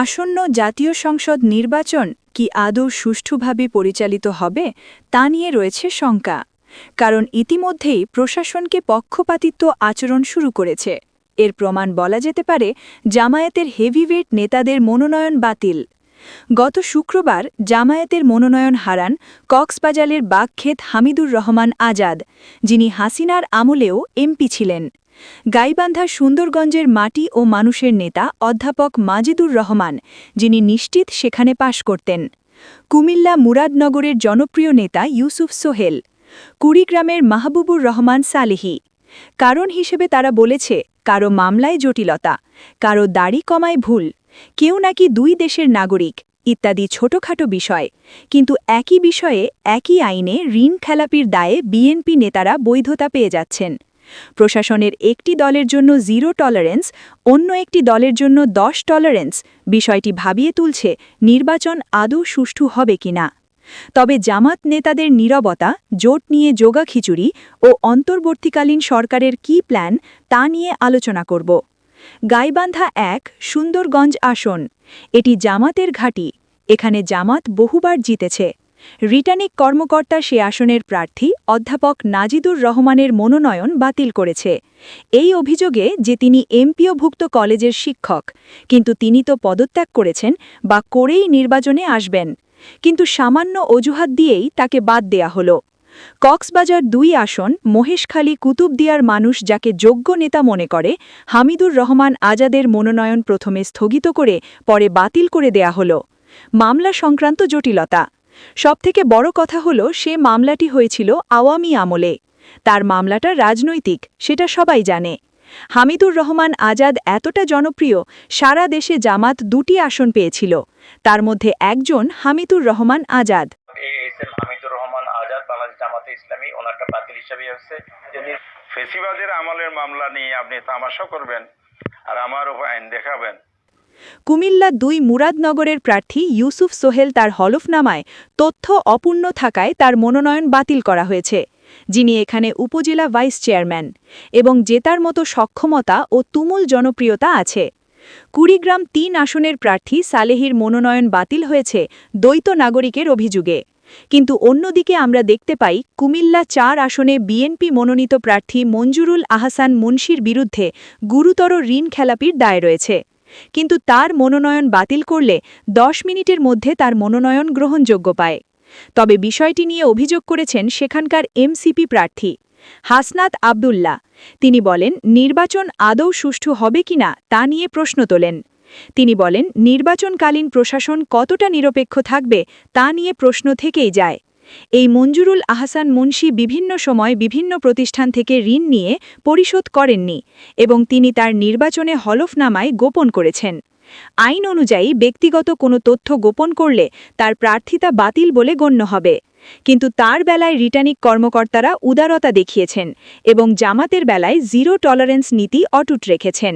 আসন্ন জাতীয় সংসদ নির্বাচন কি আদৌ সুষ্ঠুভাবে পরিচালিত হবে তা নিয়ে রয়েছে শঙ্কা, কারণ ইতিমধ্যেই প্রশাসনকে পক্ষপাতিত্ব আচরণ শুরু করেছে। এর প্রমাণ বলা যেতে পারে জামায়াতের হেভিওয়েট নেতাদের মনোনয়ন বাতিল। গত শুক্রবার জামায়াতের মনোনয়ন হারান কক্সবাজারের বাগক্ষেত হামিদুর রহমান আজাদ, যিনি হাসিনার আমলেও এমপি ছিলেন। গাইবান্ধা সুন্দরগঞ্জের মাটি ও মানুষের নেতা অধ্যাপক মাজিদুর রহমান, যিনি নিশ্চিত সেখানে পাশ করতেন। কুমিল্লা মুরাদনগরের জনপ্রিয় নেতা ইউসুফ সোহেল। কুড়িগ্রামের মাহবুবুর রহমান সালেহী। কারণ হিসেবে তারা বলেছে, কারো মামলায় জটিলতা, কারো দাড়ি কমায় ভুল, কেউ নাকি দুই দেশের নাগরিক ইত্যাদি ছোটখাটো বিষয়। কিন্তু একই বিষয়ে একই আইনে ঋণ খেলাপির দায়ে বিএনপি নেতারা বৈধতা পেয়ে যাচ্ছেন। প্রশাসনের একটি দলের জন্য 0 টলারেন্স, অন্য একটি দলের জন্য 10 টলারেন্স বিষয়টি ভাবিয়ে তুলছে নির্বাচন আদৌ সুষ্ঠু হবে কিনা। তবে জামাত নেতাদের নীরবতা, জোট নিয়ে যোগাখিচুড়ি ও অন্তর্বর্তীকালীন সরকারের কী প্ল্যান তা নিয়ে আলোচনা করব। গাইবান্ধা 1 সুন্দরগঞ্জ আসন, এটি জামাতের ঘাঁটি। এখানে জামাত বহুবার জিতেছে। রিটার্নিং কর্মকর্তা সে আসনের প্রার্থী অধ্যাপক নাজিদুর রহমানের মনোনয়ন বাতিল করেছে, এই অভিযোগে যে তিনি এমপিওভুক্ত কলেজের শিক্ষক, কিন্তু তিনি তো পদত্যাগ করেছেন বা করেই নির্বাচনে আসবেন, কিন্তু সামান্য অজুহাত দিয়েই তাকে বাদ দেয়া হলো। কক্সবাজার 2 আসন মহেশখালী কুতুবদিয়ার মানুষ যাকে যোগ্য নেতা মনে করে, হামিদুর রহমান আজাদের মনোনয়ন প্রথমে স্থগিত করে পরে বাতিল করে দেয়া হলো। মামলা সংক্রান্ত জটিলতা। সবথেকে বড় কথা হলো সে মামলাটি হয়েছিল আওয়ামী আমলে। তার মামলাটা রাজনৈতিক, সেটা সবাই জানে। হামিদুর রহমান আজাদ এতটা জনপ্রিয়, সারা দেশে জামাত 2টি আসন পেয়েছিল, তার মধ্যে একজন হামিদুর রহমান আজাদ। হামিদুর রহমান আজাদ বাংলাদেশ জামাতে ইসলামী, ওনারটা বাতিল হিসেবে হচ্ছে। ফেসিবাদের আমলের মামলা নিয়ে আপনি তামাশা করবেন আর আমার উপর আইন দেখাবেন। কুমিল্লা 2 মুরাদনগরের প্রার্থী ইউসুফ সোহেল, তার হলফনামায় তথ্য অপূর্ণ থাকায় তার মনোনয়ন বাতিল করা হয়েছে, যিনি এখানে উপজেলা ভাইস চেয়ারম্যান এবং জেতার মতো সক্ষমতা ও তুমুল জনপ্রিয়তা আছে। কুড়িগ্রাম 3 আসনের প্রার্থী সালেহীর মনোনয়ন বাতিল হয়েছে দ্বৈত নাগরিকের অভিযোগে। কিন্তু অন্যদিকে আমরা দেখতে পাই কুমিল্লা 4 আসনে বিএনপি মনোনীত প্রার্থী মঞ্জুরুল আহসান মুন্সির বিরুদ্ধে গুরুতর ঋণ খেলাপির দায় রয়েছে, কিন্তু তার মনোনয়ন বাতিল করলে 10 মিনিটের মধ্যে তার মনোনয়ন গ্রহণযোগ্য পায়। তবে বিষয়টি নিয়ে অভিযোগ করেছেন সেখানকার এমসিপি প্রার্থী হাসনাত আবদুল্লাহ। তিনি বলেন, নির্বাচন আদৌ সুষ্ঠু হবে কিনা তা নিয়ে প্রশ্ন তোলেন। তিনি বলেন, নির্বাচনকালীন প্রশাসন কতটা নিরপেক্ষ থাকবে তা নিয়ে প্রশ্ন থেকেই যায়। এই মঞ্জুরুল আহসান মুন্সি বিভিন্ন সময় বিভিন্ন প্রতিষ্ঠান থেকে ঋণ নিয়ে পরিশোধ করেননি এবং তিনি তার নির্বাচনে হলফনামায় গোপন করেছেন। আইন অনুযায়ী ব্যক্তিগত কোনো তথ্য গোপন করলে তার প্রার্থিতা বাতিল বলে গণ্য হবে, কিন্তু তার বেলায় রিটার্নিং কর্মকর্তারা উদারতা দেখিয়েছেন এবং জামাতের বেলায় 0 টলারেন্স নীতি অটুট রেখেছেন।